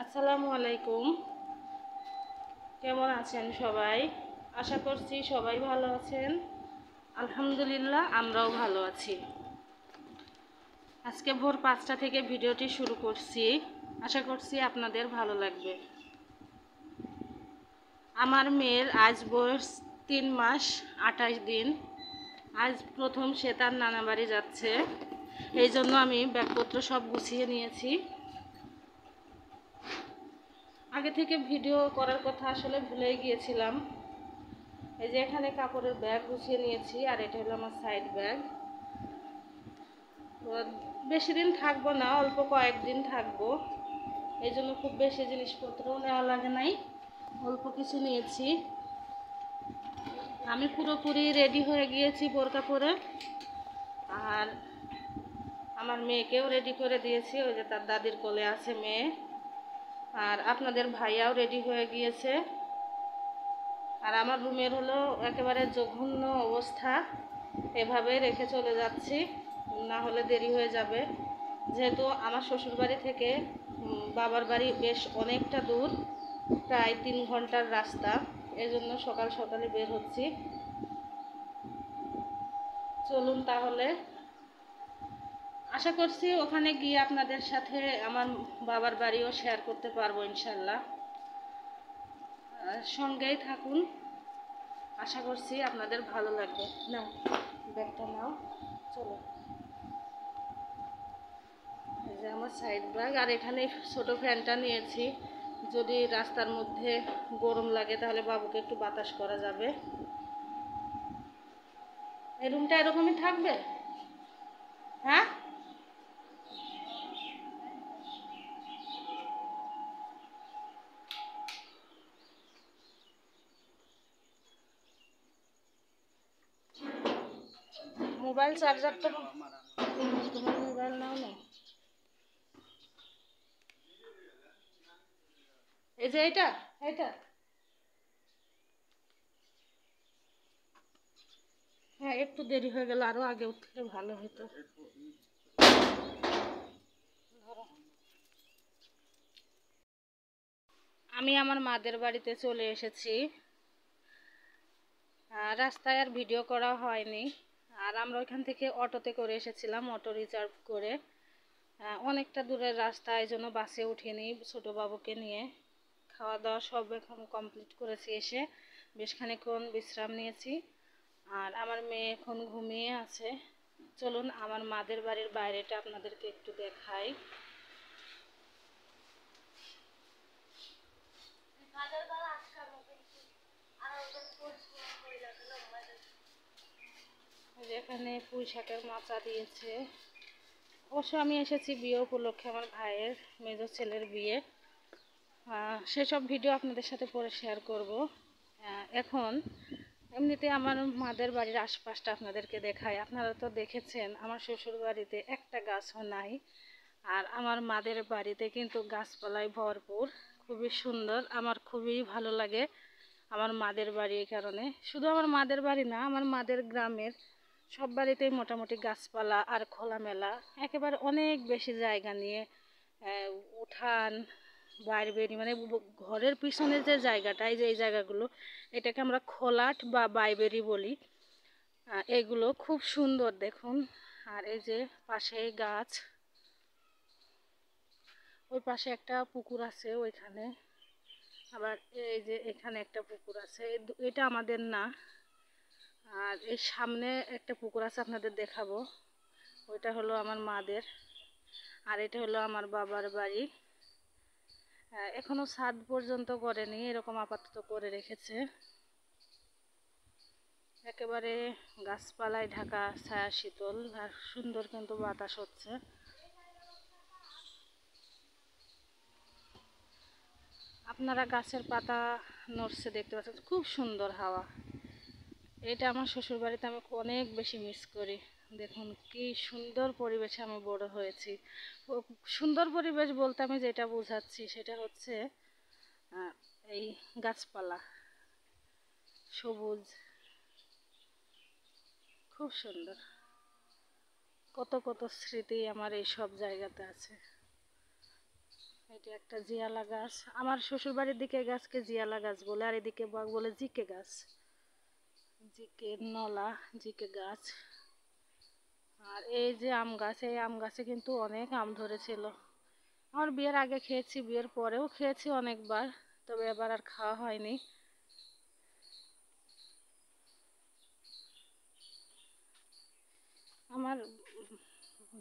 আসসালামু আলাইকুম। কেমন আছেন সবাই? আশা করছি সবাই ভালো আছেন। আলহামদুলিল্লাহ, আমরাও ভালো আছি। আজকে ভোর 5টা থেকে ভিডিওটি শুরু করছি। আশা করছি আপনাদের ভালো লাগবে। আমার মেয়ের আজ বয়স 3 মাস 28 দিন। আজ প্রথম সে তার নানা বাড়ি যাচ্ছে, এই জন্য আমি ব্যাগপত্র সব গুছিয়ে নিয়েছি। আগে থেকে ভিডিও করার কথা আসলে ভুলেই গিয়েছিলাম। এই যে এখানে কাপড়ের ব্যাগ গুছিয়ে নিয়েছি, আর এটা হলো আমার সাইড ব্যাগ। বেশি দিন থাকবো না, অল্প কয়েকদিন থাকবো, এই জন্য খুব বেশি জিনিসপত্রও নেওয়া লাগে নাই, অল্প কিছু নিয়েছি। আমি পুরোপুরি রেডি হয়ে গিয়েছি বোরকা পরে, আর আমার মেয়েকেও রেডি করে দিয়েছি। ওই যে তার দাদির কোলে আছে মেয়ে, আর আপনাদের ভাইয়াও রেডি হয়ে গিয়েছে। আর আমার রুমের হলো একেবারে জঘন্য অবস্থা, এভাবে রেখে চলে যাচ্ছি, না হলে দেরি হয়ে যাবে। যেহেতু আমার শ্বশুরবাড়ি থেকে বাবার বাড়ি বেশ অনেকটা দূর, প্রায় 3 ঘন্টার রাস্তা, এজন্য সকাল সকালে বের হচ্ছি। চলুন তাহলে। আশা করছি ওখানে গিয়ে আপনাদের সাথে আমার বাবার বাড়িও শেয়ার করতে পারবো ইনশাল্লাহ। সঙ্গেই থাকুন, আশা করছি আপনাদের ভালো লাগবে। নাও ব্যাগটা নাও, চলো। এই যে আমার সাইড ব্যাগ, আর এখানে ছোট ফ্যানটা নিয়েছি, যদি রাস্তার মধ্যে গরম লাগে তাহলে বাবুকে একটু বাতাস করা যাবে। এই রুমটা এরকমই থাকবে? হ্যাঁ, মোবাইল চার্জার তো তোমার মোবাইল নাও না। এই যে এটা এটা হ্যাঁ, একটু দেরি হয়ে গেল, আরো আগে উঠলে ভালো হতো। আমি আমার মাদের বাড়িতে চলে এসেছি। রাস্তায় আর ভিডিও করা হয়নি। আর আমরা ওইখান থেকে অটোতে করে এসেছিলাম, অটো রিজার্ভ করে। অনেকটা দূরের রাস্তা, এই জন্য বাসে উঠিনি ছোটো বাবুকে নিয়ে। খাওয়া দাওয়া সব এখন কমপ্লিট করেছি, এসে বেশ খানিকক্ষণ বিশ্রাম নিয়েছি। আর আমার মেয়ে এখন ঘুমিয়ে আছে। চলুন আমার মাদের বাড়ির বাইরেটা আপনাদেরকে একটু দেখাই। এখানে পুঁই শাকের মাচা দিয়েছে। অবশ্য আমি এসেছি বিয়ে উপলক্ষে, আমার ভাইয়ের মেজো ছেলের বিয়ে। সেসব ভিডিও আপনাদের সাথে পরে শেয়ার করব। এখন এমনিতে আমার মাদের বাড়ির আশপাশটা আপনাদেরকে দেখাই। আপনারা তো দেখেছেন আমার শ্বশুর বাড়িতে একটা গাছও নাই, আর আমার মাদের বাড়িতে কিন্তু গাছপালায় ভরপুর, খুবই সুন্দর। আমার খুবই ভালো লাগে আমার মাদের বাড়ি এই কারণে। শুধু আমার মাদের বাড়ি না, আমার মাদের গ্রামের সব বাড়িতেই মোটামুটি গাছপালা আর খোলামেলা, একেবারে অনেক বেশি জায়গা নিয়ে উঠান, বাইরে বেরি, মানে ঘরের পিছনে যে জায়গাটা, এই যে এই জায়গাগুলো, এটাকে আমরা খোলাট বা বাইবেরি বলি। এগুলো খুব সুন্দর দেখুন। আর এই যে পাশে গাছ, ওই পাশে একটা পুকুর আছে ওইখানে, আবার এই যে এখানে একটা পুকুর আছে, এটা আমাদের না। আর এই সামনে একটা পুকুর আছে, আপনাদের দেখাবো, ওইটা হলো আমার মাদের। আর এটা হলো আমার বাবার বাড়ি। এখনো ছাদ পর্যন্ত করেনি, এরকম আপাতত করে রেখেছে। একেবারে গাছপালায় ঢাকা, ছায়া শীতল, আর সুন্দর কিন্তু বাতাস হচ্ছে। আপনারা গাছের পাতা নড়ছে দেখতে পাচ্ছেন, খুব সুন্দর হাওয়া। এটা আমার শ্বশুর বাড়িতে আমি অনেক বেশি মিস করি। দেখুন কি সুন্দর পরিবেশে আমি বড় হয়েছি। সুন্দর পরিবেশ বলতে আমি যেটা বোঝাচ্ছি সেটা হচ্ছে এই গাছপালা, সবুজ, খুব সুন্দর। কত কত স্মৃতি আমার এই সব জায়গাতে আছে। এটা একটা জিয়ালা গাছ। আমার শ্বশুর বাড়ির দিকে গাছকে জিয়ালা গাছ বলে, আর এদিকে বলে জিকে গাছ, জিকে নলা, জিকে গাছ। আর এই যে আম গাছ, এই আম গাছে কিন্তু অনেক আম ধরেছিল। আমার বিয়ের আগে খেয়েছি, বিয়ের পরেও খেয়েছি অনেকবার, তবে এবার আর খাওয়া হয়নি। আমার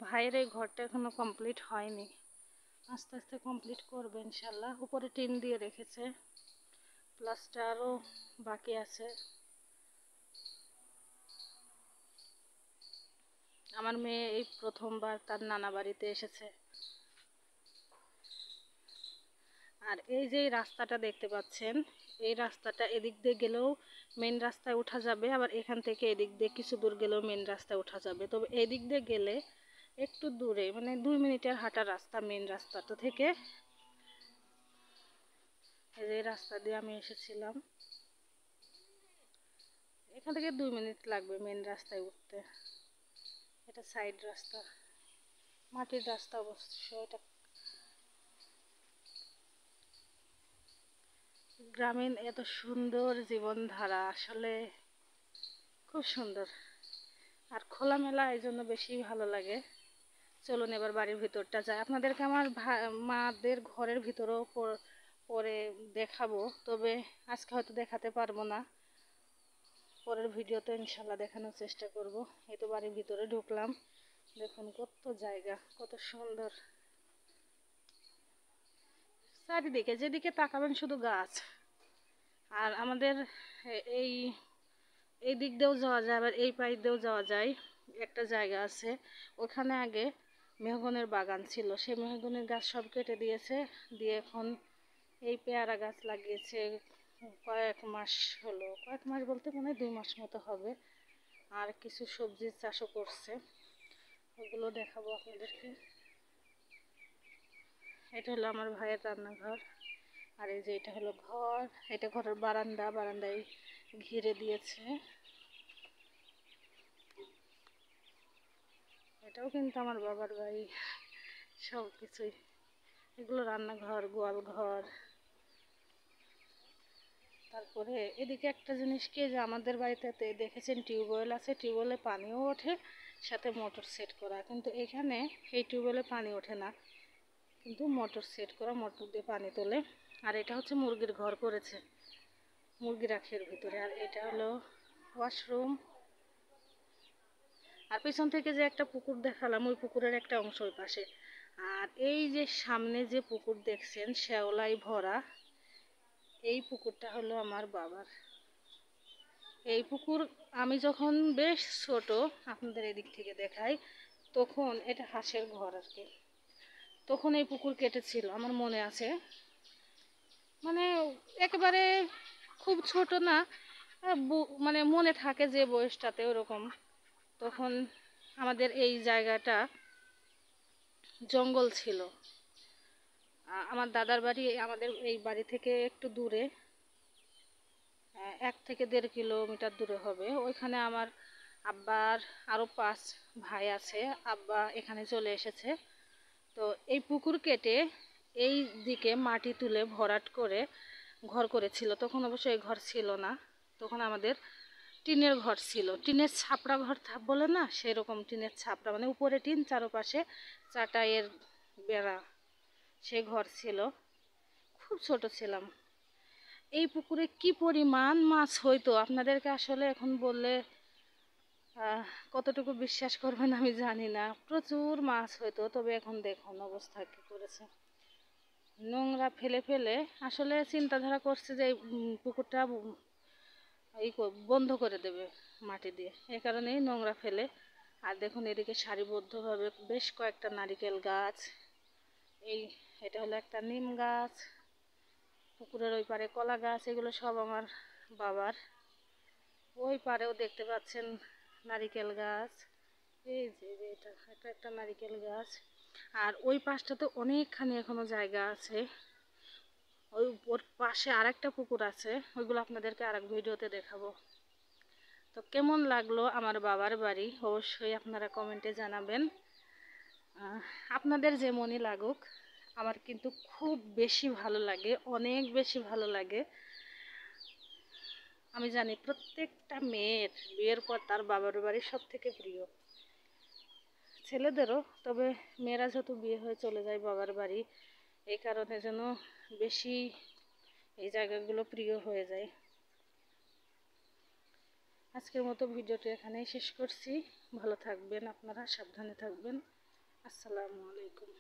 ভাইয়ের এই ঘরটা এখনো কমপ্লিট হয়নি, আস্তে আস্তে কমপ্লিট করবে ইনশাল্লাহ। উপরে টিন দিয়ে রেখেছে, প্লাস্টারও বাকি আছে। আমার মেয়ে এই প্রথমবার তার নানা বাড়িতে এসেছে। আর এই যে রাস্তাটা দেখতে পাচ্ছেন, এই রাস্তাটা এদিক দিয়ে গেলেও মেন রাস্তায় ওঠা যাবে, আবার এখান থেকে এদিক দিয়ে কিছু দূর গেলেও মেন রাস্তায় ওঠা যাবে। তবে এদিক দিয়ে গেলে একটু দূরে, মানে 2 মিনিটের হাঁটা রাস্তা মেন রাস্তাটা থেকে। এই রাস্তা দিয়ে আমি এসেছিলাম, এখান থেকে 2 মিনিট লাগবে মেন রাস্তায় উঠতে। এটা সাইড রাস্তা, মাটির রাস্তা অবশ্য। এটা গ্রামীণ এত সুন্দর জীবনধারা, আসলে খুব সুন্দর। আর খোলামেলা, এই জন্য বেশি ভালো লাগে। চলুন এবার বাড়ির ভিতরটা যায়, আপনাদেরকে আমার মাদের ঘরের ভিতরেও পরে দেখাবো, তবে আজকে হয়তো দেখাতে পারবো না, পরের ভিডিওতে ইনশাল্লাহ দেখানোর চেষ্টা করব। এই তো বাড়ির ভিতরে ঢুকলাম, দেখুন কত জায়গা, কত সুন্দর। চারিদিকে যেদিকে তাকাবেন শুধু গাছ। আর আমাদের এই এই দিক দিয়েও যাওয়া যায়, আবার এই পাশ দিয়েও যাওয়া যায়। একটা জায়গা আছে, ওখানে আগে মেহগনির বাগান ছিল, সেই মেহগনির গাছ সব কেটে দিয়েছে, দিয়ে এখন এই পেয়ারা গাছ লাগিয়েছে। কয়েক মাস হলো, কয়েক মাস বলতে মনে হয় 2 মাস মতো হবে। আর কিছু সবজির চাষও করছে, ওগুলো দেখাবো আপনাদেরকে। এটা হলো আমার ভাইয়ের রান্নাঘর। আর এই যে এটা হলো ঘর, এটা ঘরের বারান্দা, বারান্দায় ঘিরে দিয়েছে। এটাও কিন্তু আমার বাবার বাড়ি, সব কিছুই। এগুলো রান্নাঘর, গোয়াল ঘর। তারপরে এদিকে একটা জিনিস কি, যে আমাদের বাড়িতে দেখেছেন টিউবওয়েল আছে, টিউবওয়েলে পানিও ওঠে, সাথে মোটর সেট করা। কিন্তু এখানে এই টিউবওয়েলে পানি ওঠে না, কিন্তু মোটর সেট করা, মোটর দিয়ে পানি তোলে। আর এটা হচ্ছে মুরগির ঘর করেছে, মুরগি রাখে এর ভিতরে। আর এটা হলো ওয়াশরুম। আর পিছন থেকে যে একটা পুকুর দেখালাম, ওই পুকুরের একটা অংশ ওই পাশে। আর এই যে সামনে যে পুকুর দেখছেন শ্যাওলায় ভরা, এই পুকুরটা হলো আমার বাবার। এই পুকুর আমি যখন বেশ ছোট, আপনাদের এদিক থেকে দেখাই, তখন এটা হাঁসের ঘর আর কি। তখন এই পুকুর কেটেছিল, আমার মনে আছে। মানে একেবারে খুব ছোট না, মানে মনে থাকে যে বয়সটাতে ওরকম। তখন আমাদের এই জায়গাটা জঙ্গল ছিল। আমার দাদার বাড়ি আমাদের এই বাড়ি থেকে একটু দূরে, 1 থেকে 1.5 কিলোমিটার দূরে হবে। ওইখানে আমার আব্বার আরও 5 ভাই আছে, আব্বা এখানে চলে এসেছে। তো এই পুকুর কেটে এই দিকে মাটি তুলে ভরাট করে ঘর করেছিল। তখন অবশ্যই ঘর ছিল না, তখন আমাদের টিনের ঘর ছিল, টিনের ছাপড়া ঘর বলে না, সেরকম টিনের ছাপড়া, মানে উপরে টিন, চারপাশে চাটাইয়ের বেড়া, সে ঘর ছিল। খুব ছোট ছিলাম। এই পুকুরে কি পরিমাণ মাছ হইতো, আপনাদেরকে আসলে এখন বললে কতটুকু বিশ্বাস করবেন আমি জানি না। প্রচুর মাছ হইতো, তবে এখন দেখুন অবস্থা কি করেছে, নোংরা ফেলে ফেলে। আসলে চিন্তাধারা করছে যে পুকুরটা বন্ধ করে দেবে মাটি দিয়ে, এ কারণেই নোংরা ফেলে। আর দেখুন এদিকে সারিবদ্ধভাবে বেশ কয়েকটা নারিকেল গাছ। এটা হলো একটা নিম গাছ, পুকুরের ওই পারে কলা গাছ, এগুলো সব আমার বাবার। ওই পারেও দেখতে পাচ্ছেন নারিকেল গাছ, এই যে এটা একটা নারিকেল গাছ। আর ওই পাশটাতে অনেকখানি এখনো জায়গা আছে, ওর পাশে আরেকটা পুকুর আছে, ওইগুলো আপনাদেরকে আরেক ভিডিওতে দেখাবো। তো কেমন লাগলো আমার বাবার বাড়ি অবশ্যই আপনারা কমেন্টে জানাবেন। আপনাদের যেমনই লাগুক, আমার কিন্তু খুব বেশি ভালো লাগে, অনেক বেশি ভালো লাগে। আমি জানি প্রত্যেকটা মেয়ের বিয়ের পর তার বাবার বাড়ি সব থেকে প্রিয়, ছেলেদেরও। তবে মেয়েরা যেহেতু বিয়ে হয়ে চলে যায় বাবার বাড়ি, এই কারণে যেন বেশি এই জায়গাগুলো প্রিয় হয়ে যায়। আজকের মতো ভিডিওটি এখানেই শেষ করছি। ভালো থাকবেন আপনারা, সাবধানে থাকবেন। আসসালামু আলাইকুম।